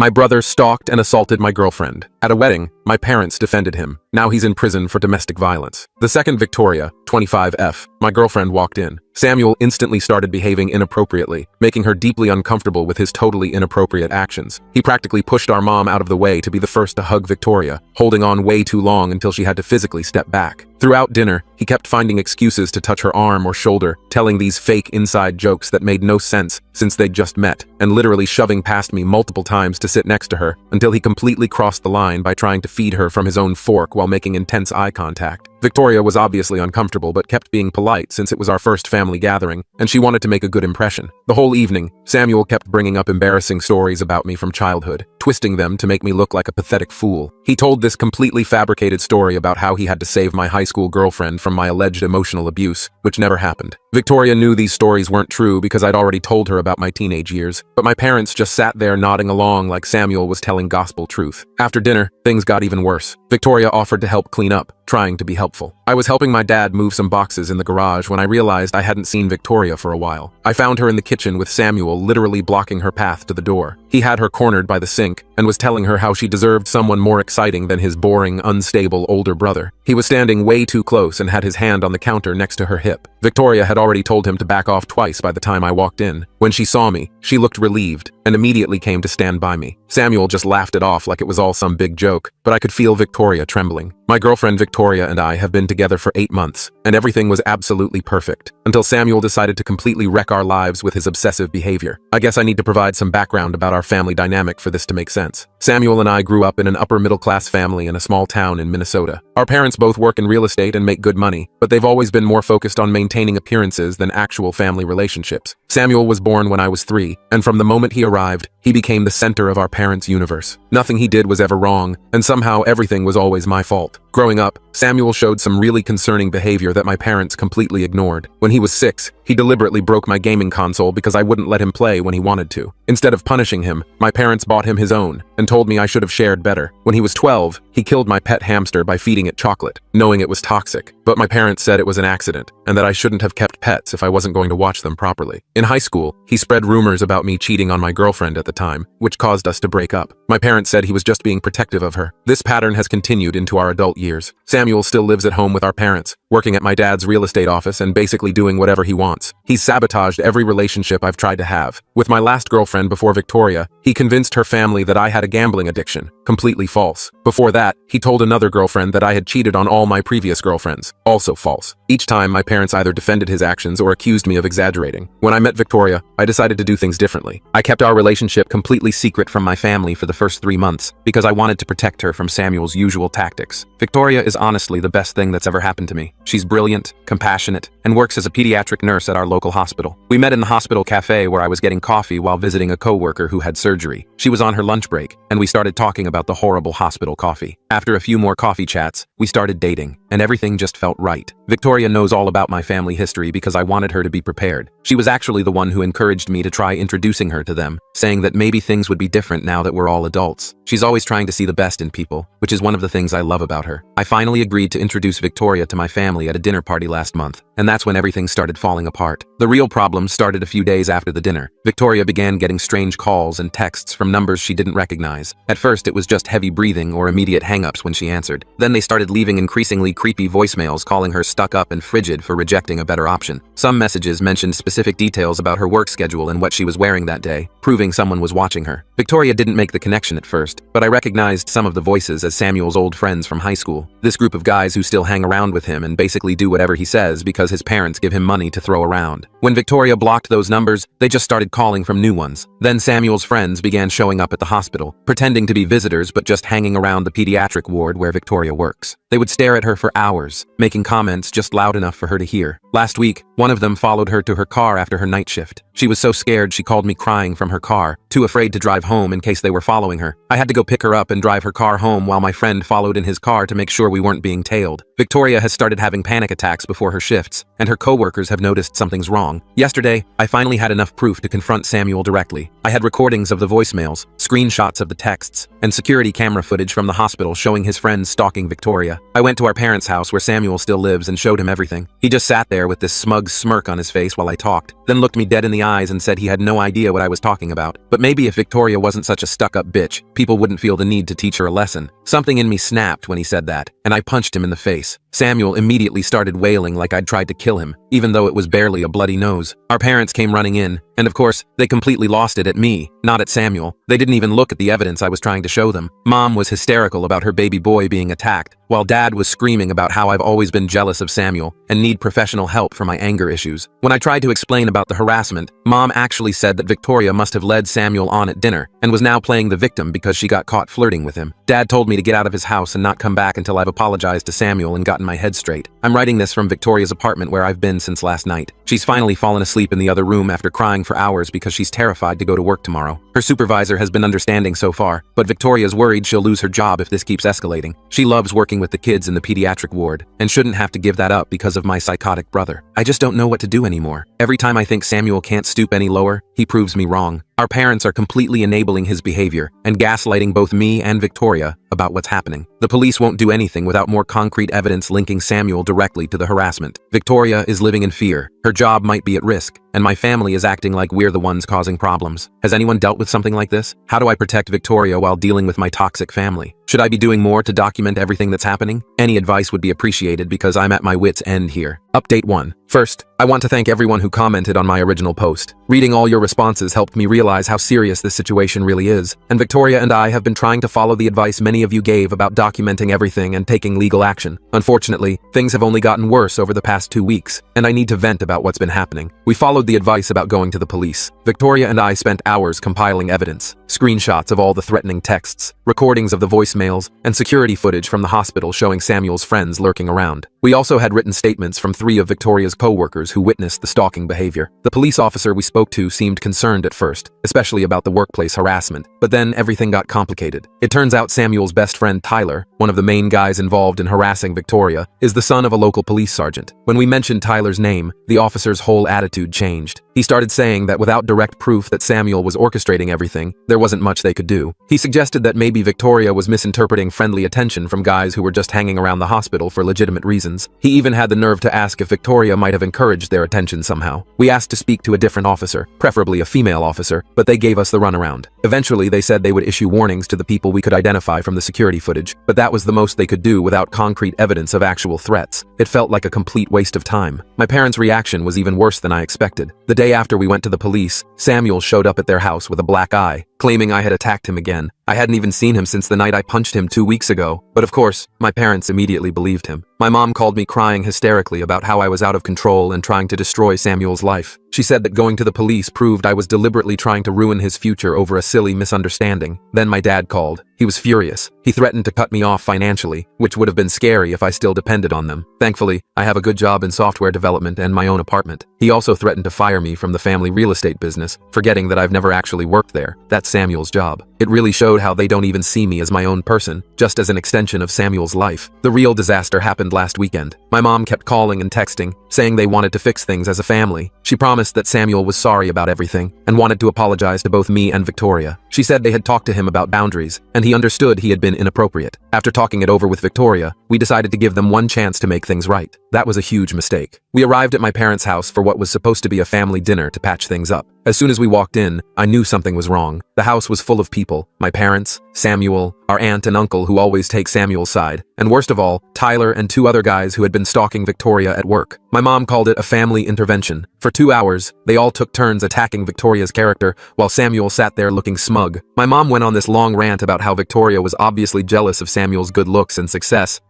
My brother stalked and assaulted my girlfriend. At a wedding, my parents defended him. Now he's in prison for domestic violence. The second Victoria, 25F, my girlfriend walked in. Samuel instantly started behaving inappropriately, making her deeply uncomfortable with his totally inappropriate actions. He practically pushed our mom out of the way to be the first to hug Victoria, holding on way too long until she had to physically step back. Throughout dinner, he kept finding excuses to touch her arm or shoulder, telling these fake inside jokes that made no sense since they'd just met, and literally shoving past me multiple times to sit next to her until he completely crossed the line by trying to feed her from his own fork while making intense eye contact. Victoria was obviously uncomfortable but kept being polite since it was our first family gathering, and she wanted to make a good impression. The whole evening, Samuel kept bringing up embarrassing stories about me from childhood, twisting them to make me look like a pathetic fool. He told this completely fabricated story about how he had to save my high school girlfriend from my alleged emotional abuse, which never happened. Victoria knew these stories weren't true because I'd already told her about my teenage years, but my parents just sat there nodding along like Samuel was telling gospel truth. After dinner, things got even worse. Victoria offered to help clean up, trying to be helpful. I was helping my dad move some boxes in the garage when I realized I hadn't seen Victoria for a while. I found her in the kitchen with Samuel literally blocking her path to the door. He had her cornered by the sink and was telling her how she deserved someone more exciting than his boring, unstable older brother. He was standing way too close and had his hand on the counter next to her hip. Victoria had already told him to back off twice by the time I walked in. When she saw me, she looked relieved and immediately came to stand by me. Samuel just laughed it off like it was all some big joke, but I could feel Victoria trembling. My girlfriend Victoria and I have been together for 8 months, and everything was absolutely perfect, until Samuel decided to completely wreck our lives with his obsessive behavior. I guess I need to provide some background about our family dynamic for this to make sense. Samuel and I grew up in an upper-middle-class family in a small town in Minnesota. Our parents both work in real estate and make good money, but they've always been more focused on maintaining appearances than actual family relationships. Samuel was born when I was 3, and from the moment he arrived, he became the center of our parents' universe. Nothing he did was ever wrong, and somehow everything was always my fault. Growing up, Samuel showed some really concerning behavior that my parents completely ignored. When he was 6, he deliberately broke my gaming console because I wouldn't let him play when he wanted to. Instead of punishing him, my parents bought him his own and told me I should have shared better. When he was 12, he killed my pet hamster by feeding it chocolate, knowing it was toxic. But my parents said it was an accident and that I shouldn't have kept pets if I wasn't going to watch them properly. In high school, he spread rumors about me cheating on my girlfriend at the time, which caused us to break up. My parents said he was just being protective of her. This pattern has continued into our adult years. Samuel still lives at home with our parents, working at my dad's real estate office and basically doing whatever he wants. He's sabotaged every relationship I've tried to have. With my last girlfriend before Victoria, he convinced her family that I had a gambling addiction. Completely false. Before that, he told another girlfriend that I had cheated on all my previous girlfriends. Also false. Each time, my parents either defended his actions or accused me of exaggerating. When I met Victoria, I decided to do things differently. I kept our relationship completely secret from my family for the first 3 months because I wanted to protect her from Samuel's usual tactics. Victoria is honestly the best thing that's ever happened to me. She's brilliant, compassionate, and works as a pediatric nurse at our local hospital. We met in the hospital cafe where I was getting coffee while visiting a coworker who had surgery. She was on her lunch break, and we started talking about the horrible hospital coffee. After a few more coffee chats, we started dating, and everything just felt right. Victoria knows all about my family history because I wanted her to be prepared. She was actually the one who encouraged me to try introducing her to them, saying that maybe things would be different now that we're all adults. She's always trying to see the best in people, which is one of the things I love about her. I finally agreed to introduce Victoria to my family at a dinner party last month, and that's when everything started falling apart. The real problem started a few days after the dinner. Victoria began getting strange calls and texts from numbers she didn't recognize. At first, it was just heavy breathing or immediate hang-ups when she answered. Then they started leaving increasingly creepy voicemails calling her stuck up and frigid for rejecting a better option. Some messages mentioned specific details about her work schedule and what she was wearing that day, proving someone was watching her. Victoria didn't make the connection at first, but I recognized some of the voices as Samuel's old friends from high school. This group of guys who still hang around with him and basically do whatever he says because his parents give him money to throw around. When Victoria blocked those numbers, they just started calling from new ones. Then Samuel's friends began showing up at the hospital, pretending to be visitors but just hanging around the pediatric ward where Victoria works. They would stare at her for hours, making comments just loud enough for her to hear. Last week, one of them followed her to her car after her night shift. She was so scared she called me crying from her car, too afraid to drive home in case they were following her. I had to go pick her up and drive her car home while my friend followed in his car to make sure we weren't being tailed. Victoria has started having panic attacks before her shifts, and her coworkers have noticed something's wrong. Yesterday, I finally had enough proof to confront Samuel directly. I had recordings of the voicemails, screenshots of the texts, and security camera footage from the hospital showing his friends stalking Victoria. I went to our parents' house where Samuel still lives and showed him everything. He just sat there with this smug smirk on his face while I talked. talked, then looked me dead in the eyes and said he had no idea what I was talking about. But maybe if Victoria wasn't such a stuck-up bitch, people wouldn't feel the need to teach her a lesson. Something in me snapped when he said that, and I punched him in the face. Samuel immediately started wailing like I'd tried to kill him, even though it was barely a bloody nose. Our parents came running in, and of course, they completely lost it at me, not at Samuel. They didn't even look at the evidence I was trying to show them. Mom was hysterical about her baby boy being attacked, while Dad was screaming about how I've always been jealous of Samuel and need professional help for my anger issues. When I tried to explain about the harassment, Mom actually said that Victoria must have led Samuel on at dinner and was now playing the victim because she got caught flirting with him. Dad told me to get out of his house and not come back until I've apologized to Samuel and gotten my head straight. I'm writing this from Victoria's apartment where I've been since last night. She's finally fallen asleep in the other room after crying for hours because she's terrified to go to work tomorrow. Her supervisor has been understanding so far, but Victoria's worried she'll lose her job if this keeps escalating. She loves working with the kids in the pediatric ward and shouldn't have to give that up because of my psychotic brother. I just don't know what to do anymore. Every time I think Samuel can't stoop any lower, he proves me wrong. Our parents are completely enabling his behavior and gaslighting both me and Victoria about what's happening. The police won't do anything without more concrete evidence linking Samuel directly to the harassment. Victoria is living in fear. Her job might be at risk, and my family is acting like we're the ones causing problems. Has anyone dealt with something like this? How do I protect Victoria while dealing with my toxic family? Should I be doing more to document everything that's happening? Any advice would be appreciated because I'm at my wit's end here. Update 1. First, I want to thank everyone who commented on my original post. Reading all your responses helped me realize how serious this situation really is, and Victoria and I have been trying to follow the advice many of you gave about documenting everything and taking legal action. Unfortunately, things have only gotten worse over the past 2 weeks, and I need to vent about what's been happening. We followed the advice about going to the police. Victoria and I spent hours compiling evidence, screenshots of all the threatening texts, recordings of the voicemails, and security footage from the hospital showing Samuel's friends lurking around. We also had written statements from 3 of Victoria's co-workers who witnessed the stalking behavior. The police officer we spoke to seemed concerned at first, especially about the workplace harassment, but then everything got complicated. It turns out Samuel's best friend Tyler, one of the main guys involved in harassing Victoria, is the son of a local police sergeant. When we mentioned Tyler's name, the officer's whole attitude changed. He started saying that without direct proof that Samuel was orchestrating everything, there wasn't much they could do. He suggested that maybe Victoria was misinterpreting friendly attention from guys who were just hanging around the hospital for legitimate reasons. He even had the nerve to ask if Victoria might have encouraged their attention somehow. We asked to speak to a different officer, preferably a female officer, but they gave us the runaround. Eventually, they said they would issue warnings to the people we could identify from the security footage, but that was the most they could do without concrete evidence of actual threats. It felt like a complete waste of time. My parents' reaction was even worse than I expected. The day after we went to the police, Samuel showed up at their house with a black eye, claiming I had attacked him again. I hadn't even seen him since the night I punched him 2 weeks ago, but of course, my parents immediately believed him. My mom called me crying hysterically about how I was out of control and trying to destroy Samuel's life. She said that going to the police proved I was deliberately trying to ruin his future over a silly misunderstanding. Then my dad called. He was furious. He threatened to cut me off financially, which would have been scary if I still depended on them. Thankfully, I have a good job in software development and my own apartment. He also threatened to fire me from the family real estate business, forgetting that I've never actually worked there. That's Samuel's job. It really showed how they don't even see me as my own person, just as an extension of Samuel's life. The real disaster happened last weekend. My mom kept calling and texting, saying they wanted to fix things as a family. She promised that Samuel was sorry about everything and wanted to apologize to both me and Victoria. She said they had talked to him about boundaries, and he understood he had been inappropriate. After talking it over with Victoria, we decided to give them one chance to make things right. That was a huge mistake. We arrived at my parents' house for what was supposed to be a family dinner to patch things up. As soon as we walked in, I knew something was wrong. The house was full of people. My parents, Samuel, our aunt and uncle who always take Samuel's side, and worst of all, Tyler and 2 other guys who had been stalking Victoria at work. My mom called it a family intervention. For 2 hours, they all took turns attacking Victoria's character while Samuel sat there looking smug. My mom went on this long rant about how Victoria was obviously jealous of Samuel's good looks and success,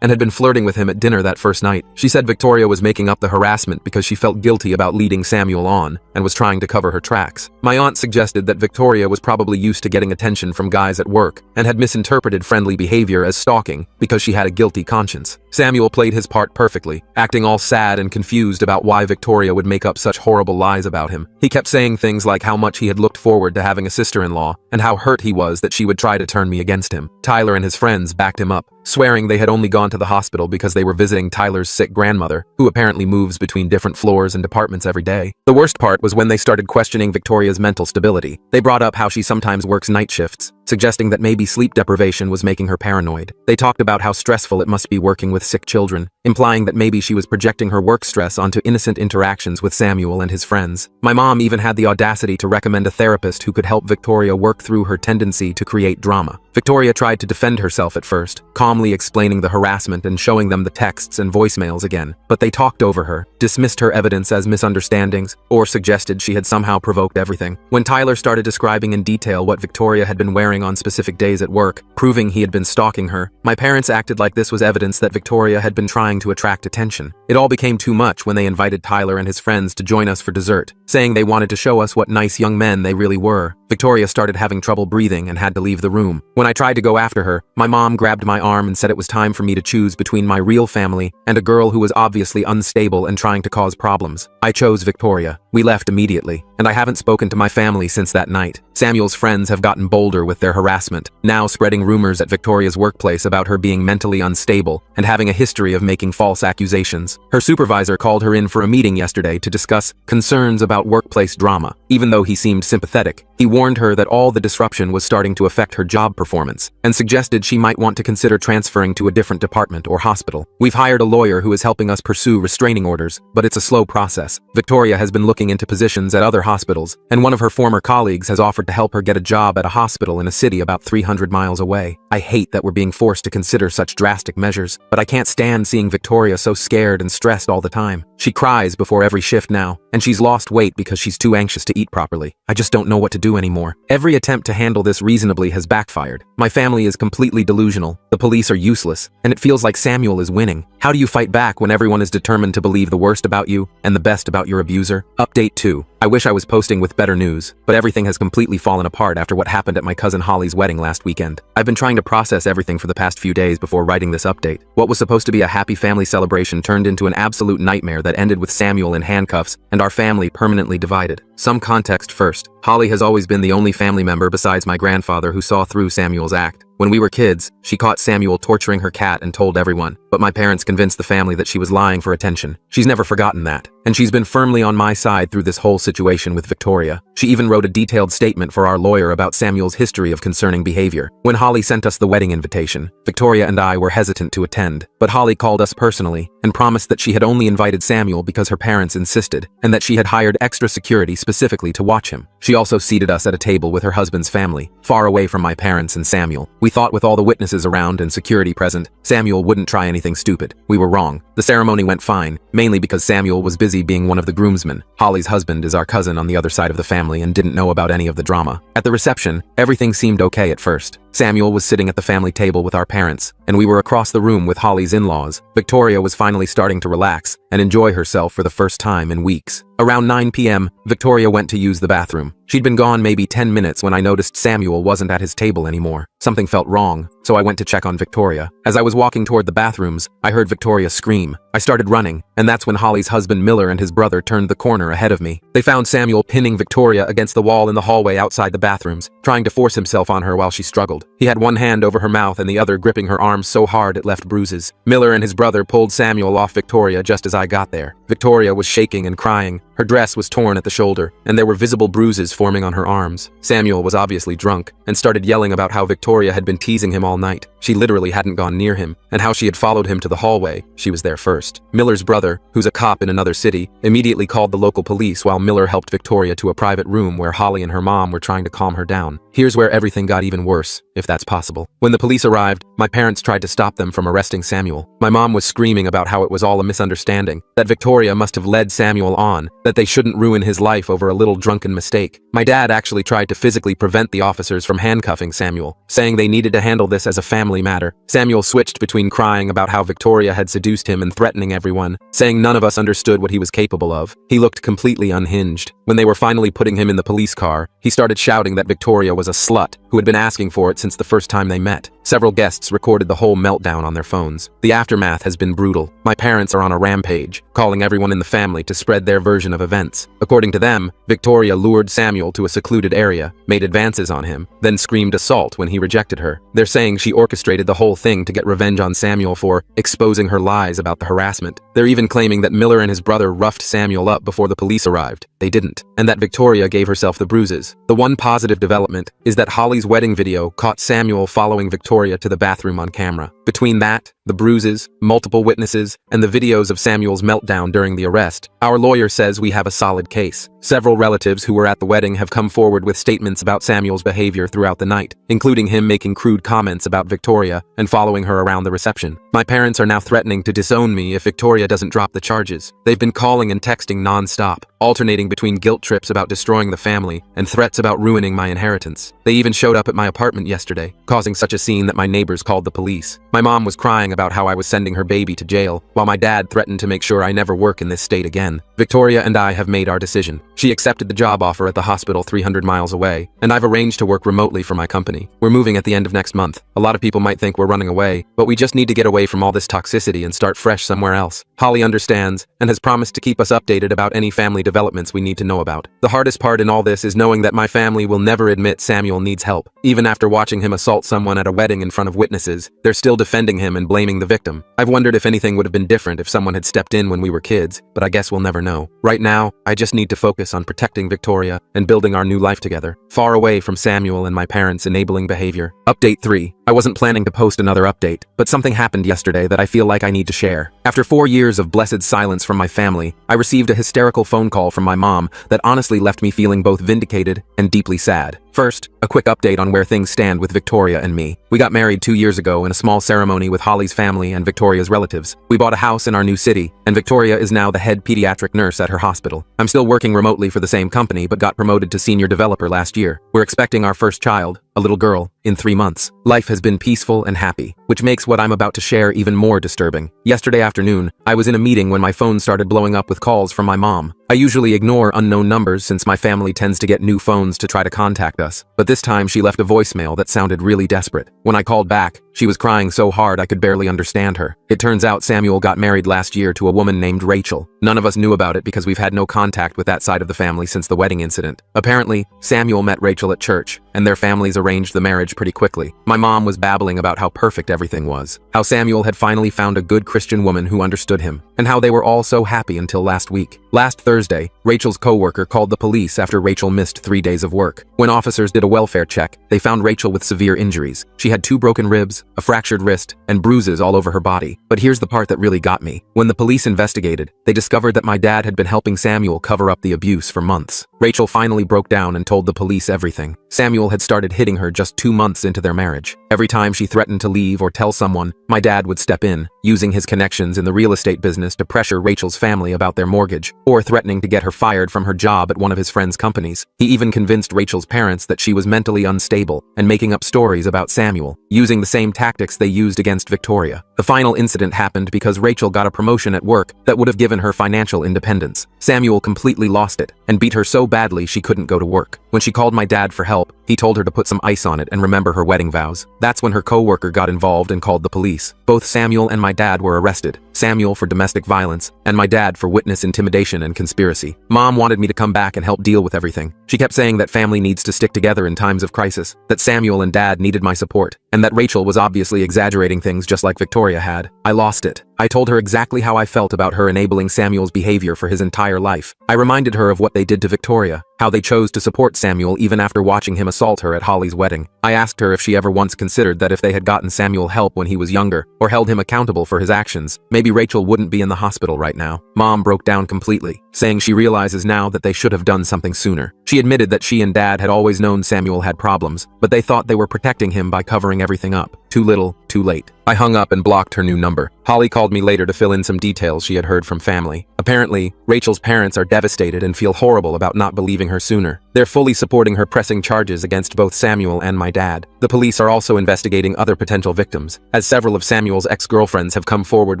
and had been flirting with him at dinner that first night. She said Victoria was making up the harassment because she felt guilty about leading Samuel on and was trying to cover her tracks. My aunt suggested that Victoria was probably used to getting attention from guys at work and had misinterpreted friendly behavior as stalking because she had a guilty conscience. Samuel played his part perfectly, acting all sad and confused about why Victoria would make up such horrible lies about him. He kept saying things like how much he had looked forward to having a sister-in-law and how hurt he was that she would try to turn me against him. Tyler and his friends backed him up, swearing they had only gone to the hospital because they were visiting Tyler's sick grandmother, who apparently moves between different floors and departments every day. The worst part was when they started questioning Victoria's mental stability. They brought up how she sometimes works night shifts, suggesting that maybe sleep deprivation was making her paranoid. They talked about how stressful it must be working with sick children, implying that maybe she was projecting her work stress onto innocent interactions with Samuel and his friends. My mom even had the audacity to recommend a therapist who could help Victoria work through her tendency to create drama. Victoria tried to defend herself at first, calmly explaining the harassment and showing them the texts and voicemails again, but they talked over her, dismissed her evidence as misunderstandings, or suggested she had somehow provoked everything. When Tyler started describing in detail what Victoria had been wearing on specific days at work, proving he had been stalking her, my parents acted like this was evidence that Victoria had been trying to attract attention. It all became too much when they invited Tyler and his friends to join us for dessert, saying they wanted to show us what nice young men they really were. Victoria started having trouble breathing and had to leave the room. When I tried to go after her, my mom grabbed my arm and said it was time for me to choose between my real family and a girl who was obviously unstable and trying to cause problems. I chose Victoria. We left immediately, and I haven't spoken to my family since that night. Samuel's friends have gotten bolder with their harassment, now spreading rumors at Victoria's workplace about her being mentally unstable and having a history of making false accusations. Her supervisor called her in for a meeting yesterday to discuss concerns about workplace drama. Even though he seemed sympathetic, he warned her that all the disruption was starting to affect her job performance and suggested she might want to consider transferring to a different department or hospital. We've hired a lawyer who is helping us pursue restraining orders, but it's a slow process. Victoria has been looking into positions at other hospitals, and one of her former colleagues has offered to help her get a job at a hospital in a city about 300 miles away. I hate that we're being forced to consider such drastic measures, but I can't stand seeing Victoria so scared and stressed all the time. She cries before every shift now, and she's lost weight because she's too anxious to eat properly. I just don't know what to do anymore. Every attempt to handle this reasonably has backfired. My family is completely delusional, the police are useless, and it feels like Samuel is winning. How do you fight back when everyone is determined to believe the worst about you and the best about your abuser? Update 2. I wish I was posting with better news, but everything has completely fallen apart after what happened at my cousin Holly's wedding last weekend. I've been trying to process everything for the past few days before writing this update. What was supposed to be a happy family celebration turned into an absolute nightmare that ended with Samuel in handcuffs and our family permanently divided. Some context first. Holly has always been the only family member besides my grandfather who saw through Samuel's act. When we were kids, she caught Samuel torturing her cat and told everyone, but my parents convinced the family that she was lying for attention. She's never forgotten that, and she's been firmly on my side through this whole situation with Victoria. She even wrote a detailed statement for our lawyer about Samuel's history of concerning behavior. When Holly sent us the wedding invitation, Victoria and I were hesitant to attend, but Holly called us personally and promised that she had only invited Samuel because her parents insisted, and that she had hired extra security specifically to watch him. She also seated us at a table with her husband's family, far away from my parents and Samuel. We thought with all the witnesses around and security present, Samuel wouldn't try anything stupid. We were wrong. The ceremony went fine, mainly because Samuel was busy being one of the groomsmen. Holly's husband is our cousin on the other side of the family and didn't know about any of the drama. At the reception, everything seemed okay at first. Samuel was sitting at the family table with our parents, and we were across the room with Holly's in-laws. Victoria was finally starting to relax and enjoy herself for the first time in weeks. Around 9 p.m., Victoria went to use the bathroom. She'd been gone maybe 10 minutes when I noticed Samuel wasn't at his table anymore. Something felt wrong, so I went to check on Victoria. As I was walking toward the bathrooms, I heard Victoria scream. I started running, and that's when Holly's husband Miller and his brother turned the corner ahead of me. They found Samuel pinning Victoria against the wall in the hallway outside the bathrooms, trying to force himself on her while she struggled. He had one hand over her mouth and the other gripping her arm so hard it left bruises. Miller and his brother pulled Samuel off Victoria just as I got there. Victoria was shaking and crying. Her dress was torn at the shoulder, and there were visible bruises forming on her arms. Samuel was obviously drunk, and started yelling about how Victoria had been teasing him all night. She literally hadn't gone near him, and how she had followed him to the hallway. She was there first. Miller's brother, who's a cop in another city, immediately called the local police while Miller helped Victoria to a private room where Holly and her mom were trying to calm her down. Here's where everything got even worse, if that's possible. When the police arrived, my parents tried to stop them from arresting Samuel. My mom was screaming about how it was all a misunderstanding, that Victoria must have led Samuel on, that they shouldn't ruin his life over a little drunken mistake. My dad actually tried to physically prevent the officers from handcuffing Samuel, saying they needed to handle this as a family matter. Samuel switched between crying about how Victoria had seduced him and threatening everyone, saying none of us understood what he was capable of. He looked completely unhinged. When they were finally putting him in the police car, he started shouting that Victoria was a slut who had been asking for it since the first time they met. Several guests recorded the whole meltdown on their phones. The aftermath has been brutal. My parents are on a rampage, calling everyone in the family to spread their version of events. According to them, Victoria lured Samuel to a secluded area, made advances on him, then screamed assault when he rejected her. They're saying she orchestrated the whole thing to get revenge on Samuel for exposing her lies about the harassment. They're even claiming that Miller and his brother roughed Samuel up before the police arrived. They didn't. And that Victoria gave herself the bruises. The one positive development is that Holly's wedding video caught Samuel following Victoria to the bathroom on camera. Between that, the bruises, multiple witnesses, and the videos of Samuel's meltdown during the arrest, our lawyer says we have a solid case. Several relatives who were at the wedding have come forward with statements about Samuel's behavior throughout the night, including him making crude comments about Victoria and following her around the reception. My parents are now threatening to disown me if Victoria doesn't drop the charges. They've been calling and texting non-stop, alternating between guilt trips about destroying the family and threats about ruining my inheritance. They even showed up at my apartment yesterday, causing such a scene that my neighbors called the police. My mom was crying about how I was sending her baby to jail, while my dad threatened to make sure I never work in this state again. Victoria and I have made our decision. She accepted the job offer at the hospital 300 miles away, and I've arranged to work remotely for my company. We're moving at the end of next month. A lot of people might think we're running away, but we just need to get away from all this toxicity and start fresh somewhere else. Holly understands and has promised to keep us updated about any family developments we need to know about. The hardest part in all this is knowing that my family will never admit Samuel needs help. Even after watching him assault someone at a wedding in front of witnesses, they're still defending him and blaming the victim. I've wondered if anything would have been different if someone had stepped in when we were kids, but I guess we'll never know. Right now, I just need to focus on protecting Victoria and building our new life together, far away from Samuel and my parents' enabling behavior. Update 3. I wasn't planning to post another update, but something happened yesterday that I feel like I need to share. After 4 years of blessed silence from my family, I received a hysterical phone call from my mom that honestly left me feeling both vindicated and deeply sad. First, a quick update on where things stand with Victoria and me. We got married 2 years ago in a small ceremony with Holly's family and Victoria's relatives. We bought a house in our new city, and Victoria is now the head pediatric nurse at her hospital. I'm still working remotely for the same company, but got promoted to senior developer last year. We're expecting our first child, a little girl, in 3 months. Life has been peaceful and happy, which makes what I'm about to share even more disturbing. Yesterday afternoon, I was in a meeting when my phone started blowing up with calls from my mom. I usually ignore unknown numbers since my family tends to get new phones to try to contact us, but this time she left a voicemail that sounded really desperate. When I called back, she was crying so hard I could barely understand her. It turns out Samuel got married last year to a woman named Rachel. None of us knew about it because we've had no contact with that side of the family since the wedding incident. Apparently, Samuel met Rachel at church, and their families arranged the marriage pretty quickly. My mom was babbling about how perfect everything was, how Samuel had finally found a good Christian woman who understood him, and how they were all so happy until last week. Last Thursday, Rachel's coworker called the police after Rachel missed 3 days of work. When officers did a welfare check, they found Rachel with severe injuries. She had 2 broken ribs, a fractured wrist, and bruises all over her body. But here's the part that really got me. When the police investigated, they discovered that my dad had been helping Samuel cover up the abuse for months. Rachel finally broke down and told the police everything. Samuel had started hitting her just 2 months into their marriage. Every time she threatened to leave or tell someone, my dad would step in, using his connections in the real estate business to pressure Rachel's family about their mortgage, or threatening to get her fired from her job at one of his friends' companies. He even convinced Rachel's parents that she was mentally unstable and making up stories about Samuel, using the same tactics they used against Victoria. The final incident happened because Rachel got a promotion at work that would have given her financial independence. Samuel completely lost it and beat her so badly she couldn't go to work. When she called my dad for help, he told her to put some ice on it and remember her wedding vows. That's when her coworker got involved and called the police. Both Samuel and my dad were arrested. Samuel for domestic violence, and my dad for witness intimidation and conspiracy. Mom wanted me to come back and help deal with everything. She kept saying that family needs to stick together in times of crisis, that Samuel and Dad needed my support, and that Rachel was obviously exaggerating things just like Victoria had. I lost it. I told her exactly how I felt about her enabling Samuel's behavior for his entire life. I reminded her of what they did to Victoria, how they chose to support Samuel even after watching him assault her at Holly's wedding. I asked her if she ever once considered that if they had gotten Samuel help when he was younger, or held him accountable for his actions, maybe Rachel wouldn't be in the hospital right now. Mom broke down completely, saying she realizes now that they should have done something sooner. She admitted that she and Dad had always known Samuel had problems, but they thought they were protecting him by covering everything up. Too little, too late. I hung up and blocked her new number. Holly called me later to fill in some details she had heard from family. Apparently, Rachel's parents are devastated and feel horrible about not believing her sooner. They're fully supporting her pressing charges against both Samuel and my dad. The police are also investigating other potential victims, as several of Samuel's ex-girlfriends have come forward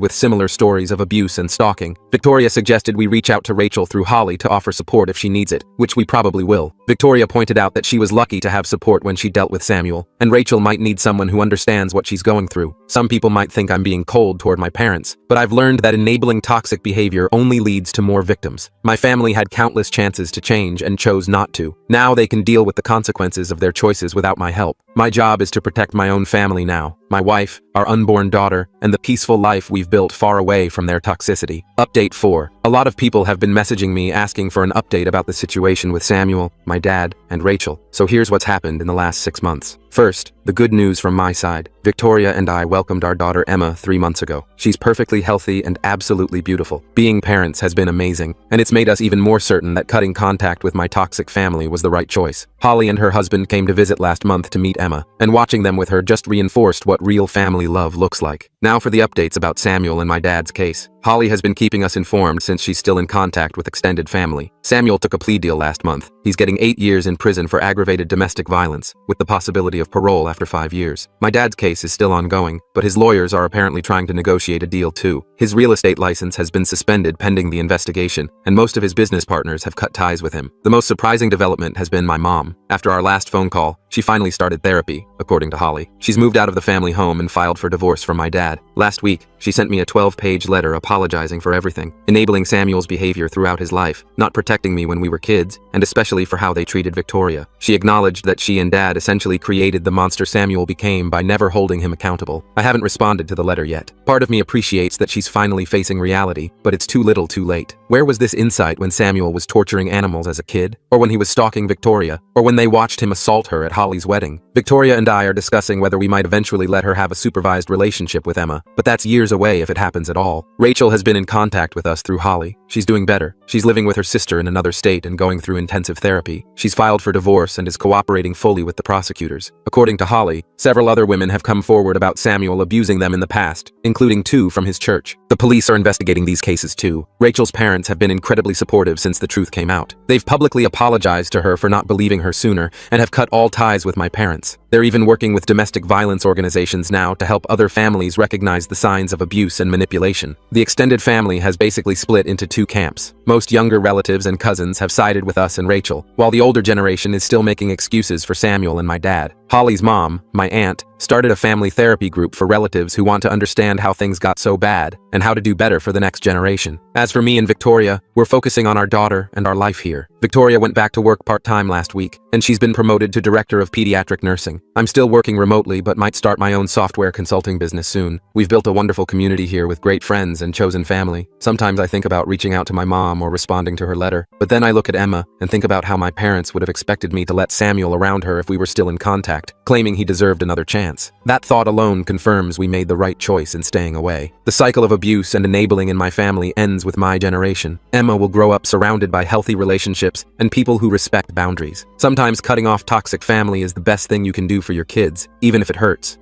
with similar stories of abuse and stalking. Victoria suggested we reach out to Rachel through Holly to offer support if she needs it, which we probably will. Victoria pointed out that she was lucky to have support when she dealt with Samuel, and Rachel might need someone who understands what she's going through. Some people might think I'm being cold toward my parents, but I've learned that enabling toxic behavior only leads to more victims. My family had countless chances to change and chose not to. Now they can deal with the consequences of their choices without my help. My job is to protect my own family now, my wife, our unborn daughter, and the peaceful life we've built far away from their toxicity. Update 4. A lot of people have been messaging me asking for an update about the situation with Samuel, my dad, and Rachel. So here's what's happened in the last 6 months. First, the good news from my side. Victoria and I welcomed our daughter Emma 3 months ago. She's perfectly healthy and absolutely beautiful. Being parents has been amazing, and it's made us even more certain that cutting contact with my toxic family was the right choice. Holly and her husband came to visit last month to meet Emma, and watching them with her just reinforced what real family love looks like. Now for the updates about Samuel and my dad's case. Holly has been keeping us informed since she's still in contact with extended family. Samuel took a plea deal last month. He's getting 8 years in prison for aggravated domestic violence, with the possibility of parole after 5 years. My dad's case is still ongoing, but his lawyers are apparently trying to negotiate a deal too. His real estate license has been suspended pending the investigation, and most of his business partners have cut ties with him. The most surprising development has been my mom. After our last phone call, she finally started therapy, according to Holly. She's moved out of the family home and filed for divorce from my dad. Last week, she sent me a 12-page letter apologizing for everything, enabling Samuel's behavior throughout his life, not protecting me when we were kids, and especially for how they treated Victoria. She acknowledged that she and Dad essentially created the monster Samuel became by never holding him accountable. I haven't responded to the letter yet. Part of me appreciates that she's finally facing reality, but it's too little too late. Where was this insight when Samuel was torturing animals as a kid? Or when he was stalking Victoria? Or when they watched him assault her at Holly's wedding? Victoria and I are discussing whether we might eventually let her have a supervised relationship with Emma, but that's years away if it happens at all. Rachel has been in contact with us through Holly. She's doing better. She's living with her sister in another state and going through intensive therapy. She's filed for divorce and is cooperating fully with the prosecutors. According to Holly, several other women have come forward about Samuel abusing them in the past, including 2 from his church. The police are investigating these cases too. Rachel's parents have been incredibly supportive since the truth came out. They've publicly apologized to her for not believing her sooner and have cut all ties with my parents. They're even working with domestic violence organizations now to help other families recognize the signs of abuse and manipulation. The extended family has basically split into 2 camps. Most younger relatives and cousins have sided with us and Rachel, while the older generation is still making excuses for Samuel and my dad. Holly's mom, my aunt, started a family therapy group for relatives who want to understand how things got so bad and how to do better for the next generation. As for me and Victoria, we're focusing on our daughter and our life here. Victoria went back to work part-time last week, and she's been promoted to director of pediatric nursing. I'm still working remotely but might start my own software consulting business soon. We've built a wonderful community here with great friends and chosen family. Sometimes I think about reaching out to my mom or responding to her letter, but then I look at Emma and think about how my parents would have expected me to let Samuel around her if we were still in contact, claiming he deserved another chance. That thought alone confirms we made the right choice in staying away. The cycle of abuse and enabling in my family ends with my generation. Emma will grow up surrounded by healthy relationships and people who respect boundaries. Sometimes cutting off toxic family is the best thing you can do for your kids, even if it hurts.